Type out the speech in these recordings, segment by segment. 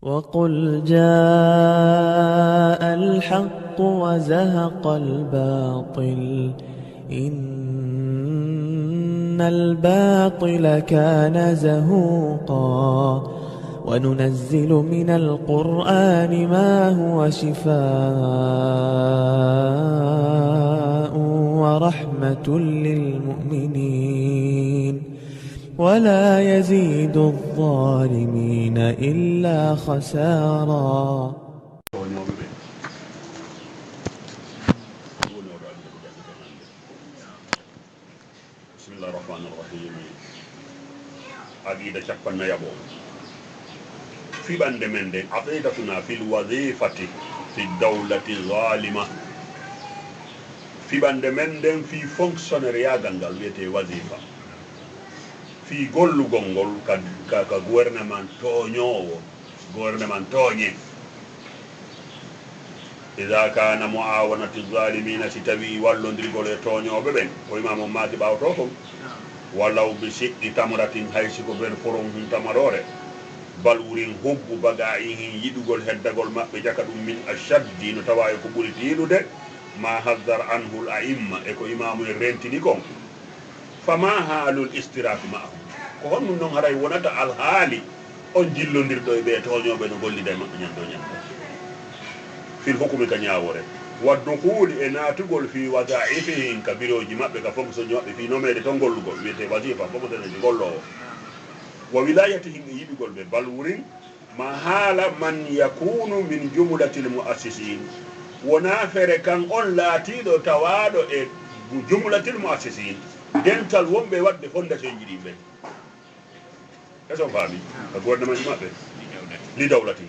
وقل جاء الحق وزهق الباطل إن الباطل كان زهوقا وننزل من القرآن ما هو شفاء ورحمة للمؤمنين ولا يزيد الظالمين إلا خسارا. بسم الله الرحمن الرحيم. عقيدة شقنا يبو في بند من دي عقيدتنا في الوظيفة في الدولة الظالمة في بند من دي في فونكسيونيريا غانغال ويتي وظيفة في غولو غونغول كا غوورنمان توني إذا كان معاونة الظالمين ستوي واللندري غولي تونيو ببن وإمام ماتي باوتوكم ولو بشق تمرة هيسكو بين فرون تمرورة بل ورين هبو بغايهم يدغول هدغول مابbe jaka dum min ashaddi no tawaye ko buri tiilude ma haddar anhu al-a'imma e ko imamu e rentini kon fama halul istiraf ma'ahu ko honno non haray wonata al hali on jillondirdo e be toñobe no gollida mabbe nyando nyando fil hukumi ka nyaawore waddukhul e natugol fi wada'ifihim kabiroji mabbe ka fonction mabbe fi nomede ton gollugol wiete wazifa bomo den gollo wa wilayatihim yibigol be balwurin ma hala man yakunu min jumlatil muassisin wona fere kan on laatido tawado e jumlatil muassisin dental wombe wadde fondation jidi be eso fami ko gouvernement mabbe li dawlati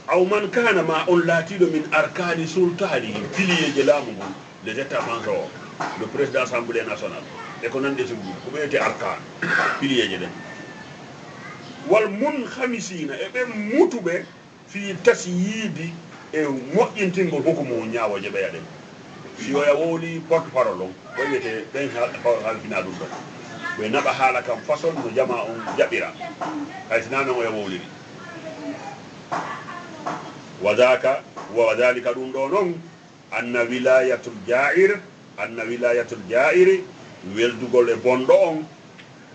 aw man kana ma on laatido min arkani sultani pilier je lamu ngol les états majors le président assemblée nationale e ko nande so ko bete arkan pilier je den wal mun khamisina e be mutube fi tasyidi e mo'intingol hukumu nyaawo je be yaden si o ya woli porte parole ko yete ben hal final dum be naba hala kam façon no jama on jabira hay sinano o ya woli wadaka wa wadhalika dum do non anna wilayatul ja'ir weldugol e bondo on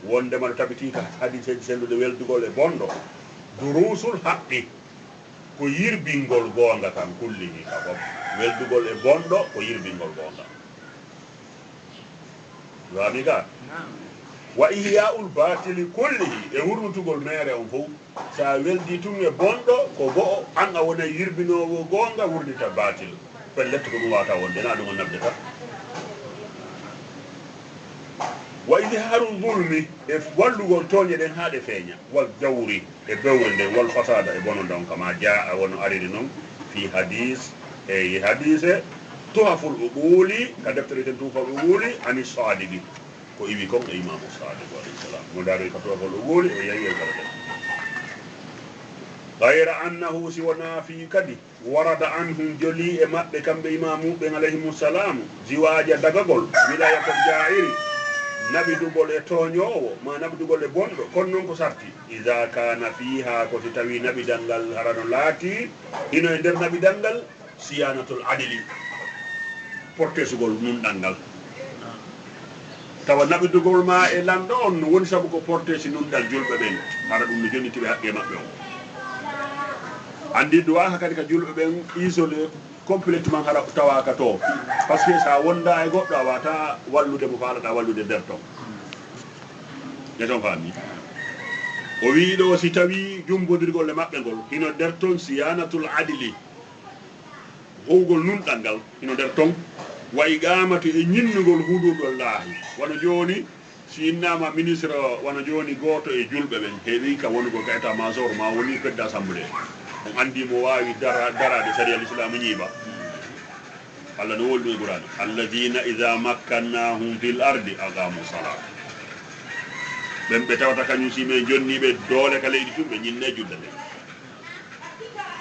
wonde man tabitika hadise sellude weldugol e bondo durusul haqqi ko yirbingol gonga kan kullihi ka bob weldugol e bondo ko yirbingol gonga wamiga wa ihya'ul batil kullihi e wurnutugol mere on fu sa weldi tum e bondo ko go anga wona yirbinowo gonga wurdita batil pelletto ko wata wonde na dum nabde wa izharu zulmi e wallugol toñe den haade feeña wal jawri e bewre den wal fasada e bonon don kama jaa wono ariri non fi hadis e hadise tuhaful ubuli ka deftere ten tuhaful ubuli ani sadiqi ko iwi kon e imam sadiq alayhi salam mo dari ka tuhaful ubuli e yayi kala den غير أنه سونا في كدي ورد عنهم جلي مبه كمبه إمامو بن عليهم السلام زواج دغغول ولاية الجائري nabi dugol e toñowo ma nabi dugol e bondo kon non ko sarti iza kana fiha ko tawi nabi dangal harano laati ino e der nabi dangal siyanatul adili portesugol nun dangal tawa nabi dugol ma e lando on woni sabu ko portesi nun dal julbe ben mara dum no jonniti be hakke mabbe on andi duwa hakati ka julbe ben isolé complètement hara tawa ka to parce que sa wonda e goddo awata wallude mo falata wallude derto neton fami o wi do si tawi jumbodirgol le mabbe gol hino derton siyanatul adli howgol nun dangal hino derton way gamatu e nyinnugol hududol lahi wana joni si innama ministre wana joni goto e julbe ben heewi ka wonugo ka état major ma woni pedda assemblée on andi mo wawi darade sharia l'islam nyiba Allah no woldu Qur'an alladhina idha makkannahum fil ardi aqamu salat ben be tawta kanyum sime jonni be dole ka leydi tumbe nyinne juddande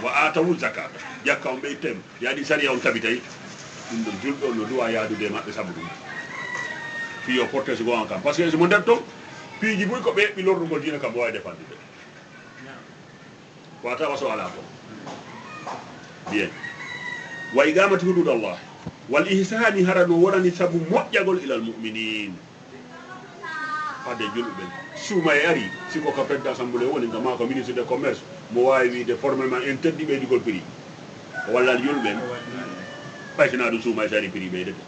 wa atawu zakat jakka on be tem yadi sharia on tabitay dum do juldo no duwa yaadude mabbe sabudu fi o portes go en kam parce que mo detto piiji buy ko be bi lorrugol dina kam way defande wata waso ala to bien wa igamati hududallah wal ihsani harano wonani sabu moƴƴagol ilal mu'minin fade julɓe suuma e ari siko ka président assemblée woni ngama ko ministre de commerce mo wawi wiide formellement interdit ɓeydigol prix walla julɓen ɓaytina ɗum suuma e sari prix ɓeydete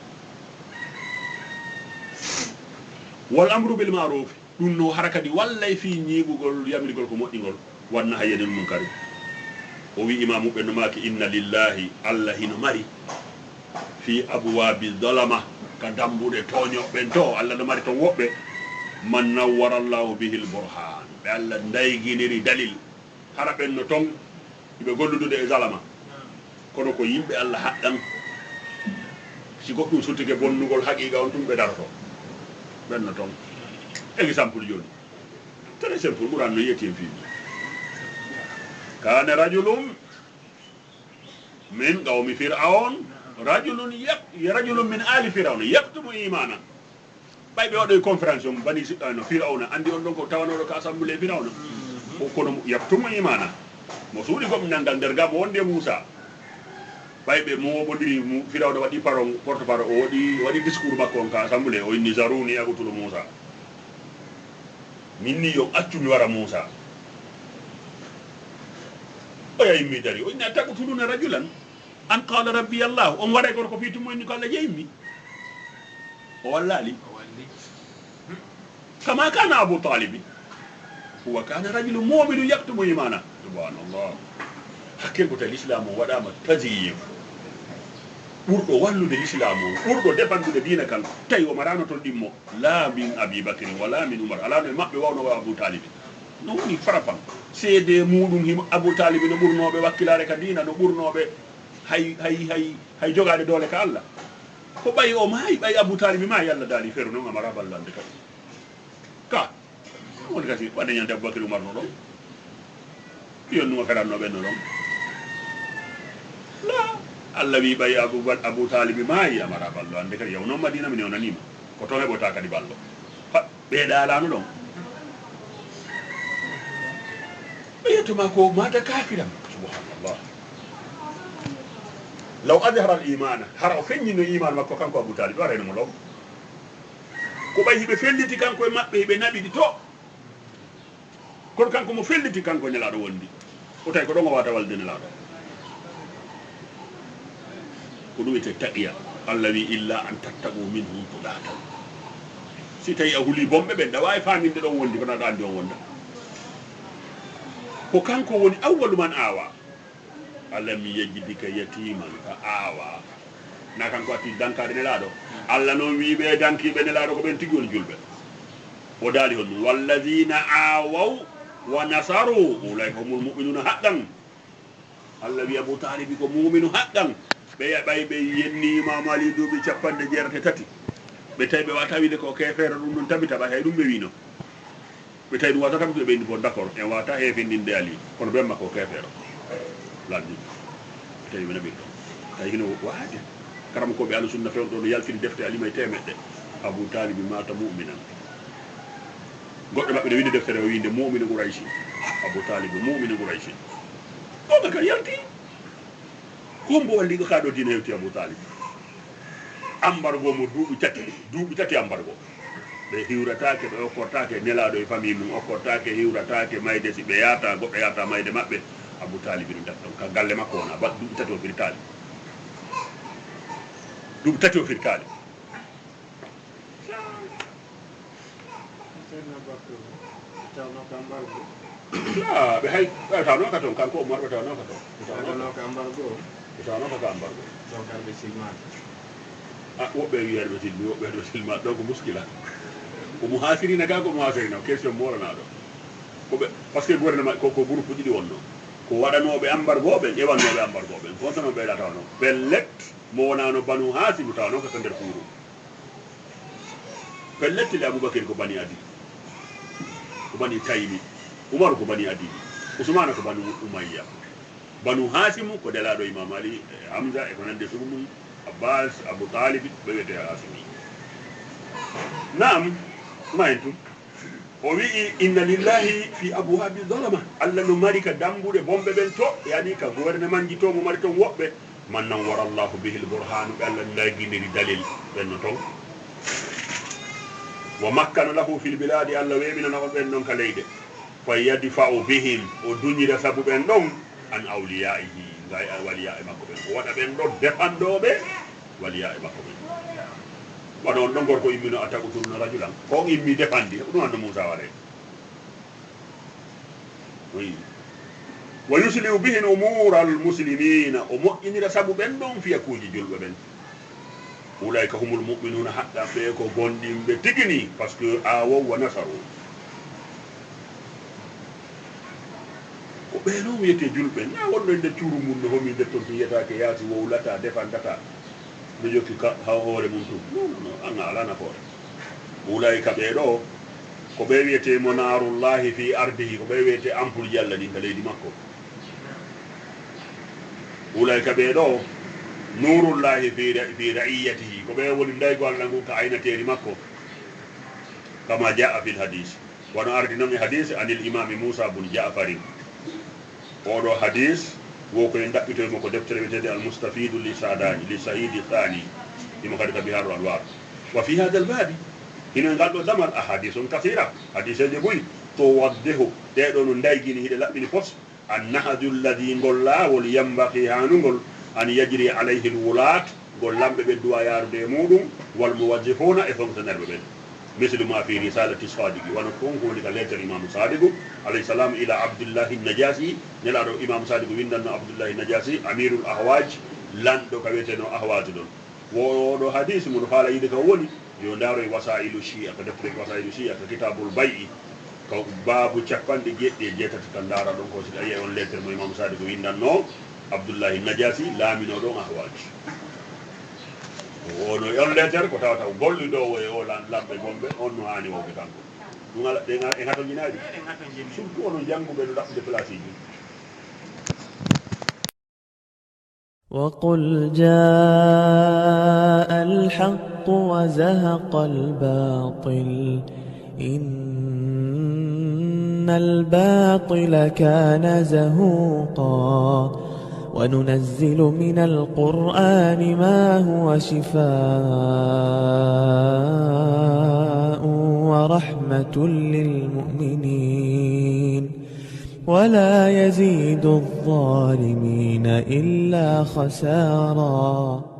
wal amru bil ma'ruf ɗum no hara kadi wallay fi ñiɓugol yamirgol ko moƴƴigol wanna hayyanel munkari o wi imamu ɓe no maki inna lillahi allah hino mari fi abwabi dolama ka dambuɗe toñoɓɓen to allah no mari ton woɓɓe man nawwara llahu bihi l bourhan ɓe allah dayguiniri dalil hara ɓen no ton ɓe golludude e zalama kono ko yimɓe allah haɗɗan si goɗɗum suttike bonnugol haqiqa on tum ɓe daroto ɓen no ton exemple joni très simple ɓuran no yiyeti en fimi kana rajulum min qawmi fir'aun rajulun min ali fir'aun yaktumu imana ɓayɓe waɗo conférence on bani siɗɗano fir'auna andi on ɗon ko tawanoɗo ka assemblée fir'auna kono yaktumu imana mo suuɗi gomnangal nder gam wonde moussa ɓayɓe mowoɓodiri fir'auna waɗi paron porte parole o waɗi discours makko on ka assemblée o inni zaruni agutulo moussa minni yo accu mi wara moussa o yayimmi dari o inni a taqutuluna rajulan an qala rabbi allah on waɗay koto ko fiitumo inni ko allah jeyimmi o wallali kama kana abou talibi huwa kana rajulu mu'minu yaktumu imana subhanallah hakkil ko tawi l'islam o waɗama tasiyif ɓurɗo wallude l'islam o ɓurɗo defandude dina kan tawi o marano toon ɗimmo la min abibacry wala min oumar alano e maɓɓe wawno abou talibi no woni frappant seede muɗum himo abou talibi no ɓurnoɓe wakkilare ka dina no ɓurnoɓe hay jogade doole ka allah ko ɓayi o maayi ɓayi abou talibi maayi allah daali feru noon amara ballande kadi ka woni kasi waɗeñande aboubacry oumar no ɗon ɓiyon numa ferannoɓen no ɗon la allah wi ɓayi abou talibi maayi amara ballo ande kadi yaw noon madina min yonanima ko toon heɓota kadi ballo ɓeeɗalano ɗon ɓeyetuma ko mata kafiram subhanallah law adhara al imana hara o feññino iman makko kanko abou talib waraynomo law ko ɓay hiɓe felliti kanko e maɓɓe hiɓe naɓiɗi to kono kanko mo felliti kanko nelaɗo wondi o tawi ko ɗon o wata walde nelaɗo ko ɗum wiyete taqiya allah wi illa an tattaɓu minhum tuɗatan si tawi a huuli bomɓe ɓen ɗa wawi faminde ɗon wondi kono aɗa andi on wonda ko kanko woni awwalu man awa alam yejidika yatiman fa awa na kanko atti dankade nelaɗo allah noon wiɓe dankiɓe nelaɗo ko ɓen tigi woni julɓe o daali hon walladina awaw wa nasaru ulayka humul muminuna haqqan allah wi abou talibi ko muminu haqqan ɓe ɓay ɓe yennima mali duuɓi 13 ɓe tawi ɓe wata wiide ko kefere ɗum ɗon tabita ɓa hay ɗum ɓe wino ɓe tawi ɗum wata tabita ɓe indi bon d' accord en wata hefindinde ali kono ɓen makko kefere lanni ɓe tawi ɓena ɓir ɗon tawi hino waade karam koɓe allah sunna fewn ɗo no yaltini defte alimay temeɗɗe abou talibi mata muminan goɗɗo maɓɓe ne windi deftere o winde mumine gouraysi abou talibi mumine gouraysi ɗoɓe kadi yalti kombo walligo kaɗo dina hewti abou talibi embargo mo duuɓi tati embargo ɓe hiwratake ɓe okkortake nelaɗo e famille mum okkortake hiwratake mayde si ɓe yata goɗɗo yata mayde maɓɓe abou talibi ɗum datɗon ka galle makko wona ba duuɓi tati o firtali duuɓi tati o firtali ɓe hay ɓe tawnoka toon kanko omar ɓe tawnoka toon ɓe tawnoka ka embargo woɓɓe wiyaɗe ɓe silmi woɓɓe ɓe silma donc muskila omo hasirina ga ko mo hasirina question moranaɗo koɓe par ce que gouvernement koko groupe ɗiɗi wonno ko waɗanoɓe embargo ɓe ƴewannoɓe embargo ɓen fontano ɓeyɗa tawno pellet mo wonano banu hasimu tawno ko to nder fuuru pellettile aboubacry ko bani adi ko bani taymi oumaru ko bani adi ousmane ko banu umayya banu hasimu ko delaɗo imam ali hamza e ko nande sumum abbas abou talibi ɓe wiyete hasimi nam mayen tum o wi'i inna lillahi fi abwabi dhalama allah no mari ka dambude bombe ben to yani ka gouvernement ji to mo mari ton woɓɓe man nan wara allahu bihi lburhanu ɓe allah nagguiniri dalil ɓenno ton wa makkana lahu fi lbiladi allah weɓinana on ɓen ɗon ka leyɗe fa yadfa'u bihim o duñira sabu ɓen ɗon an awliyaihi gay waliya e makko ɓen o waɗa ɓen ɗo defanɗoɓe waliya e makko ɓen waɗa on ɗon gorko immino ataqutunna rajulan ko immi defandi ɗum anno moussa waɗe oui wa yuslihu bihin umura almuslimina o moƴƴinira sabu ɓen ɗon fiya kuuji julɓe ɓen ulaika humul muminuna haɗɗa ɓe ko gonɗinɓe tigini par ce que awow wa nasaru ko ɓe noon wiyete julɓe na wonɗo nde cuuru mum no homi nder toon to yiyatake yaasi wowlata defandata no jokki ha hoore mum tum non anga ala nafoore ulaika ɓe ɗo ko ɓe wiyete monarullahi fi ardihi ko ɓe wiyete ampoule ji allah ɗin ka leydi makko ulaika ɓe ɗo nurullahi fi raiyatihi ko ɓe woni ndaygo allah ngu ka aynateri makko kama jaa fi lhadis wono ardi noon e hadis anil imami moussa bun jafarin oɗo hadis wo koye ɗaɓɓitoymo ko deftere wiyetede almustafidu li sadani li sahidi thani imo kadi ka biharu alwar wa fi hada albabi hino ngal ɗo damal ahadis on kasira hadis eje ɓoyi to waddeho ɗeɗo no daygini hiɗe laɓɓini pos annahaju lladi ngol laawol yambaki hanugol an yajri alayhi lwulat ngol lamɓe ɓe duwa yarude e muɗum wal muwajjihuna e fonctionnaire ɓe ɓen مثل ما في رسالة الصادق ونكون هناك ليتر الإمام صادق عليه السلام إلى عبد الله النجاسي نلعب الإمام صادق ويندن عبد الله النجاسي أمير الأهواج لن دو كبيتنا أهواج دون ودو حديث من قال يدك ولي يندار وسائل الشيعة كدفتر وسائل الشيعة كتاب البيع باب تشفان دي جيتا تكندارا دون كوسي أي on ليتر من الإمام صادق ويندن عبد الله النجاسي لا من دون أهواج wono yon letter ko tawata gollido e o lambe bombe on no hani o be kanko dum ala de e ngato jinaadi surtout wono janguɓe no ɗaɓɓude place ji وقل جاء الحق وزهق الباطل إن الباطل كان زهوقا وننزل من القرآن ما هو شفاء ورحمة للمؤمنين ولا يزيد الظالمين إلا خسارا.